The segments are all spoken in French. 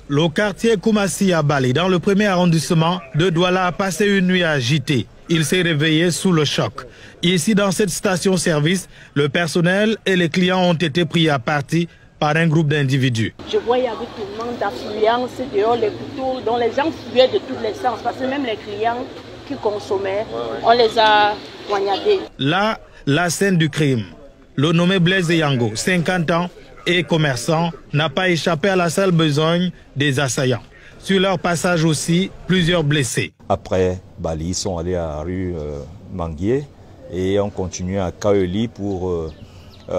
Le quartier Koumassi à Bali, dans le premier arrondissement de Douala, a passé une nuit agitée. Il s'est réveillé sous le choc. Ici, dans cette station-service, le personnel et les clients ont été pris à partie par un groupe d'individus. Je voyais avec tellement d'affluence dehors les couteaux, dont les gens fuyaient de tous les sens, parce que même les clients qui consommaient, on les a poignardés. Là, la scène du crime. Le nommé Blaise Yango, 50 ans, et commerçant, n'a pas échappé à la sale besogne des assaillants. Sur leur passage aussi, plusieurs blessés. Après Bali, ils sont allés à la rue Manguier et ont continué à Kaoli pour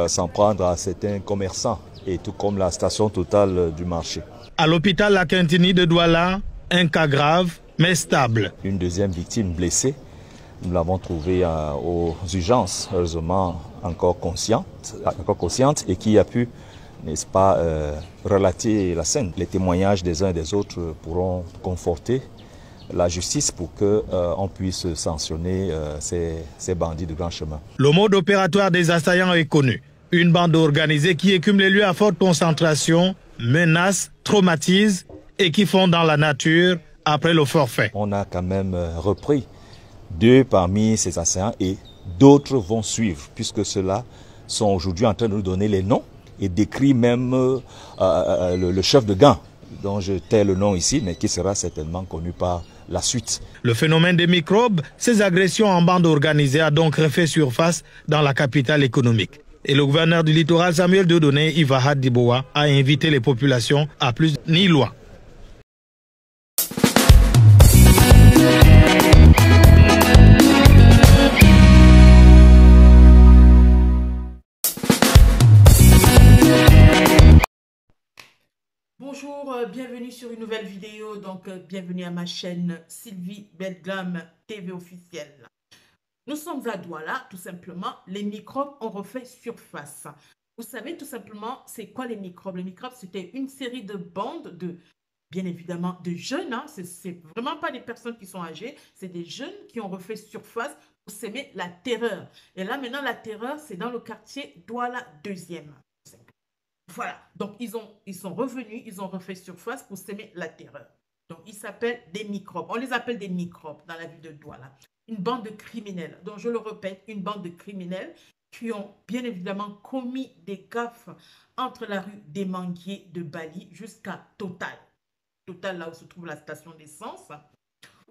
s'en prendre à certains commerçants, et tout comme la station Total du marché. À l'hôpital La Quintini de Douala, un cas grave mais stable. Une deuxième victime blessée, nous l'avons trouvée aux urgences, heureusement encore consciente et qui a pu, n'est-ce pas, relater la scène. Les témoignages des uns et des autres pourront conforter la justice pour qu'on puisse sanctionner ces bandits de grand chemin. Le mode opératoire des assaillants est connu. Une bande organisée qui écume les lieux à forte concentration, menace, traumatise et qui fond dans la nature après le forfait. On a quand même repris 2 parmi ces assaillants et d'autres vont suivre, puisque ceux-là sont aujourd'hui en train de nous donner les noms et décrit même le chef de gang, dont je tais le nom ici, mais qui sera certainement connu par la suite. Le phénomène des microbes, ces agressions en bande organisée a donc refait surface dans la capitale économique. Et le gouverneur du littoral, Samuel Dieudonné Ivahat Diboa, a invité les populations à plus ni loin. Bonjour, bienvenue sur une nouvelle vidéo, donc bienvenue à ma chaîne Sylvie Belgam TV officielle. Nous sommes à Douala, tout simplement, les microbes ont refait surface. Vous savez tout simplement, c'est quoi les microbes? Les microbes, c'était une série de bandes de, bien évidemment, de jeunes, hein. C'est vraiment pas des personnes qui sont âgées, c'est des jeunes qui ont refait surface pour s'aimer la terreur. Et là, maintenant, la terreur, c'est dans le quartier Douala 2e. Voilà, donc ils sont revenus, ils ont refait surface pour s'aimer la terreur. Donc ils s'appellent des microbes, on les appelle des microbes dans la ville de Douala. Une bande de criminels, donc je le répète, une bande de criminels qui ont bien évidemment commis des gaffes entre la rue des Manguiers de Bali jusqu'à Total. Total, là où se trouve la station d'essence,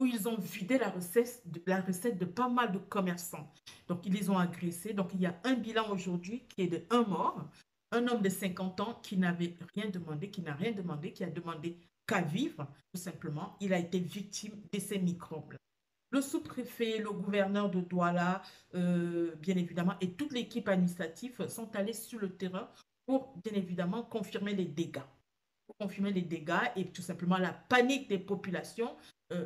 où ils ont vidé la recette de pas mal de commerçants. Donc ils les ont agressés, donc il y a un bilan aujourd'hui qui est de 1 mort. Un homme de 50 ans qui n'avait rien demandé, qui n'a rien demandé, qui a demandé qu'à vivre, tout simplement. Il a été victime de ces microbes. Le sous-préfet, le gouverneur de Douala, bien évidemment, et toute l'équipe administrative sont allés sur le terrain pour, bien évidemment, confirmer les dégâts. Pour confirmer les dégâts et tout simplement la panique des populations.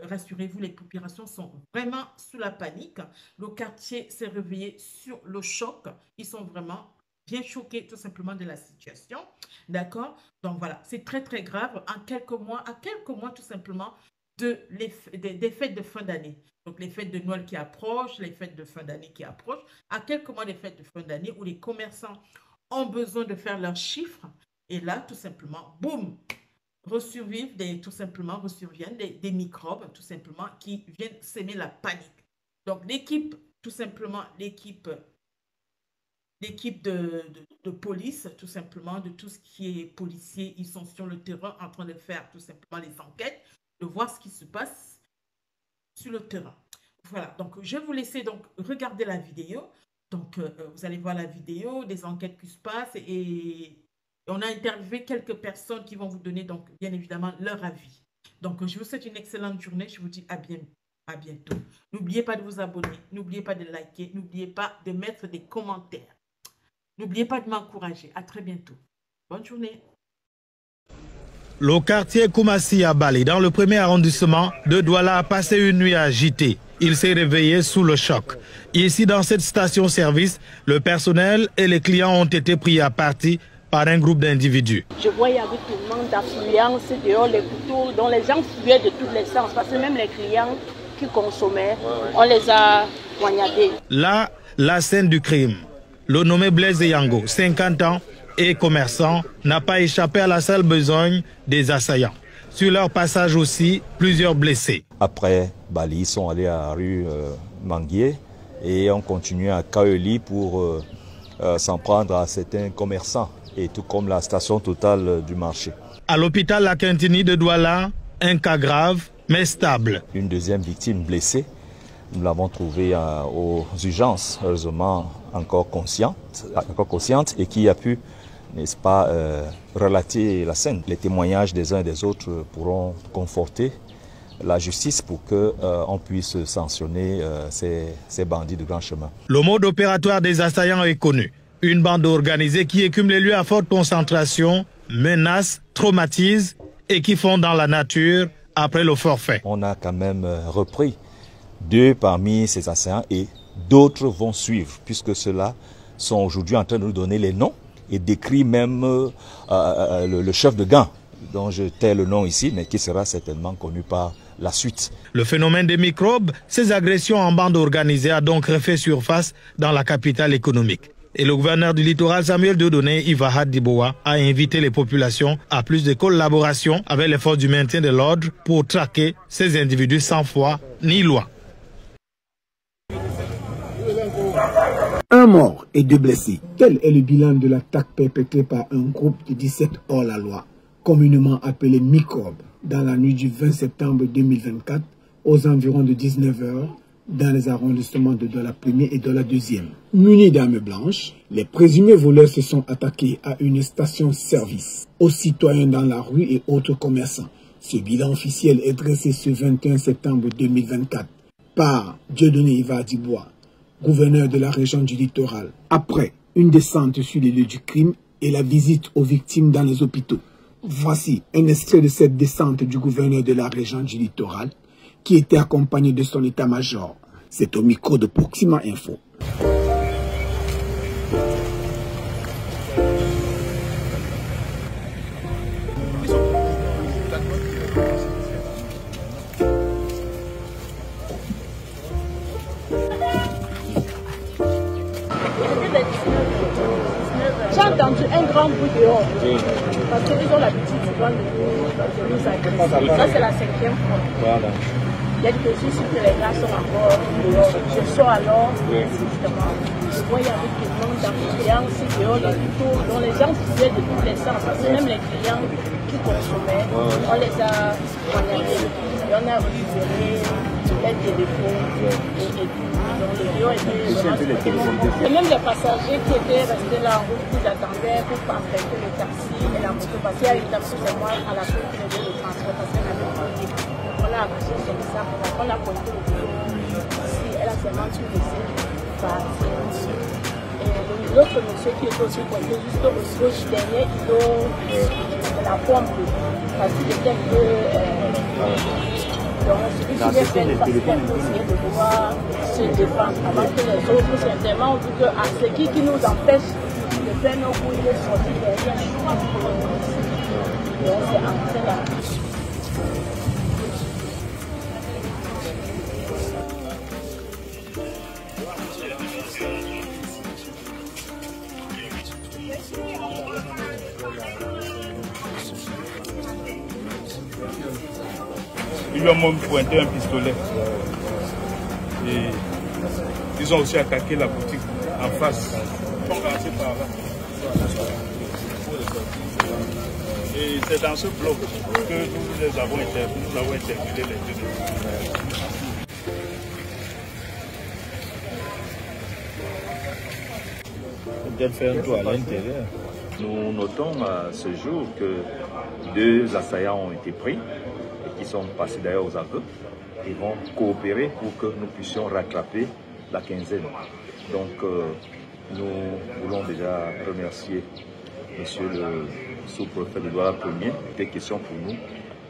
Rassurez-vous, les populations sont vraiment sous la panique. Le quartier s'est réveillé sur le choc. Ils sont vraiment bien choqués tout simplement de la situation, d'accord? Donc voilà, c'est très très grave à quelques mois tout simplement des fêtes de fin d'année. Donc les fêtes de Noël qui approchent, les fêtes de fin d'année qui approchent, à quelques mois des fêtes de fin d'année où les commerçants ont besoin de faire leurs chiffres et là tout simplement, boum, ressurviennent des microbes tout simplement qui viennent s'aimer la panique. Donc l'équipe, tout simplement, l'équipe de police, tout simplement, de tout ce qui est policier, ils sont sur le terrain en train de faire tout simplement les enquêtes, de voir ce qui se passe sur le terrain. Voilà, donc je vais vous laisser donc regarder la vidéo. Donc vous allez voir la vidéo, des enquêtes qui se passent et on a interviewé quelques personnes qui vont vous donner donc bien évidemment leur avis. Donc je vous souhaite une excellente journée, je vous dis à bientôt. N'oubliez pas de vous abonner, n'oubliez pas de liker, n'oubliez pas de mettre des commentaires. N'oubliez pas de m'encourager. À très bientôt. Bonne journée. Le quartier Koumassi à Bali, dans le premier arrondissement de Douala, a passé une nuit agitée. Il s'est réveillé sous le choc. Ici, dans cette station-service, le personnel et les clients ont été pris à partie par un groupe d'individus. Je voyais avec tellement d'affluence dehors les couteaux, dont les gens fuyaient de tous les sens, parce que même les clients qui consommaient, on les a poignardés. Là, la scène du crime. Le nommé Blaise Yango, 50 ans, et commerçant, n'a pas échappé à la sale besogne des assaillants. Sur leur passage aussi, plusieurs blessés. Après Bali, ils sont allés à la rue Manguier et ont continué à Kaoli pour s'en prendre à certains commerçants, et tout comme la station Total du marché. À l'hôpital La Quintini de Douala, un cas grave mais stable. Une deuxième victime blessée, nous l'avons trouvée aux urgences, heureusement encore consciente et qui a pu, n'est-ce pas, relater la scène. Les témoignages des uns et des autres pourront conforter la justice pour qu'on puisse sanctionner ces bandits de grand chemin. Le mode opératoire des assaillants est connu. Une bande organisée qui écume les lieux à forte concentration, menace, traumatise et qui font dans la nature après le forfait. On a quand même repris 2 parmi ces assaillants et d'autres vont suivre, puisque ceux-là sont aujourd'hui en train de nous donner les noms et décrit même le chef de gang, dont je tais le nom ici, mais qui sera certainement connu par la suite. Le phénomène des microbes, ces agressions en bande organisée a donc refait surface dans la capitale économique. Et le gouverneur du littoral, Samuel Dieudonné Ivahat Diboa, a invité les populations à plus de collaboration avec les forces du maintien de l'ordre pour traquer ces individus sans foi ni loi. Un mort et 2 blessés. Tel est le bilan de l'attaque perpétrée par un groupe de 17 hors-la-loi, communément appelé microbes, dans la nuit du 20 septembre 2024, aux environs de 19 h, dans les arrondissements de Douala 1er et Douala 2e. Munis d'armes blanches, les présumés voleurs se sont attaqués à une station-service, aux citoyens dans la rue et autres commerçants. Ce bilan officiel est dressé ce 21 septembre 2024 par Dieudonné Ivahat Diboa, gouverneur de la région du littoral, après une descente sur les lieux du crime et la visite aux victimes dans les hôpitaux. Voici un extrait de cette descente du gouverneur de la région du littoral, qui était accompagné de son état-major. C'est au micro de Proxima Info. J'ai entendu un grand bruit dehors, parce qu'ils ont l'habitude souvent de nous agresser. Ça, c'est la 5e fois. Voilà. Il y a des choses que les gars sont encore dehors. Je sors alors, justement, je vois il y avait tellement d'affluence dehors, les couteaux, dont les gens faisaient de tous les sens, parce que même les clients qui consommaient, on les a poignardés, et on a récupéré les téléphones et tout. Donc les lieux étaient vraiment. Et même les passagers qui étaient restés là en route, qui attendaient pour emprunter le taxi et la moto, parce qu'il y a une taxi chez moi à la fin qui devait le transport, parce qu'elle avait payé. On a accroché sur ça, on a pointé le boulot. Ici, elle a seulement tout laissé partir. Et l'autre monsieur qui était aussi pointé juste au gauche dernier, il a la pompe, parce qu'il était un peu. Donc, celui qui vient faire le passeport pour essayer de pouvoir se défendre avant que les autres certainement ont vu que ce qui nous empêche de faire nos coups, il est sorti derrière. Donc, c'est entré là. Ils lui ont même pointé un pistolet. Et ils ont aussi attaqué la boutique en face. Ils sont passés par là. Et c'est dans ce bloc que nous avons interpellé les deux. Peut-être faire un tour à l'intérieur. Nous notons à ce jour que 2 assaillants ont été pris, et qui sont passés d'ailleurs aux aveux, et vont coopérer pour que nous puissions rattraper la quinzaine. Donc nous voulons déjà remercier Monsieur le sous-préfet de Douala 1er. Il était question pour nous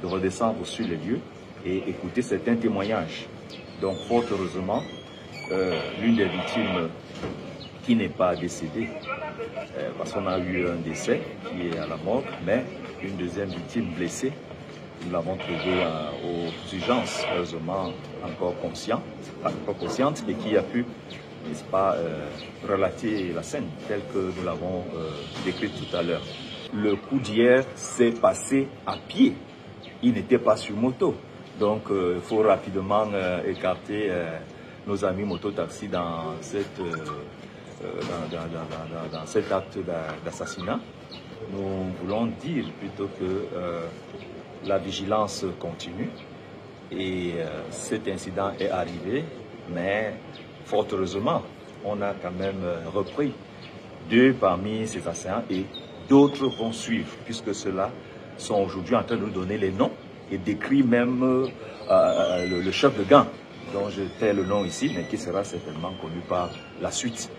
de redescendre sur les lieux et écouter certains témoignages. Donc fort heureusement, l'une des victimes qui n'est pas décédée, parce qu'on a eu un décès qui est à la mort, mais une deuxième victime blessée, nous l'avons trouvée aux urgences, heureusement encore consciente, et qui a pu, n'est-ce pas, relater la scène telle que nous l'avons décrite tout à l'heure. Le coup d'hier s'est passé à pied ils n'étaient pas sur moto. Donc il faut rapidement écarter nos amis moto-taxi dans cet acte d'assassinat. Nous voulons dire plutôt que la vigilance continue et cet incident est arrivé, mais fort heureusement, on a quand même repris 2 parmi ces assaillants et d'autres vont suivre, puisque ceux-là sont aujourd'hui en train de nous donner les noms et décrit même le chef de gang, dont je tais le nom ici, mais qui sera certainement connu par la suite.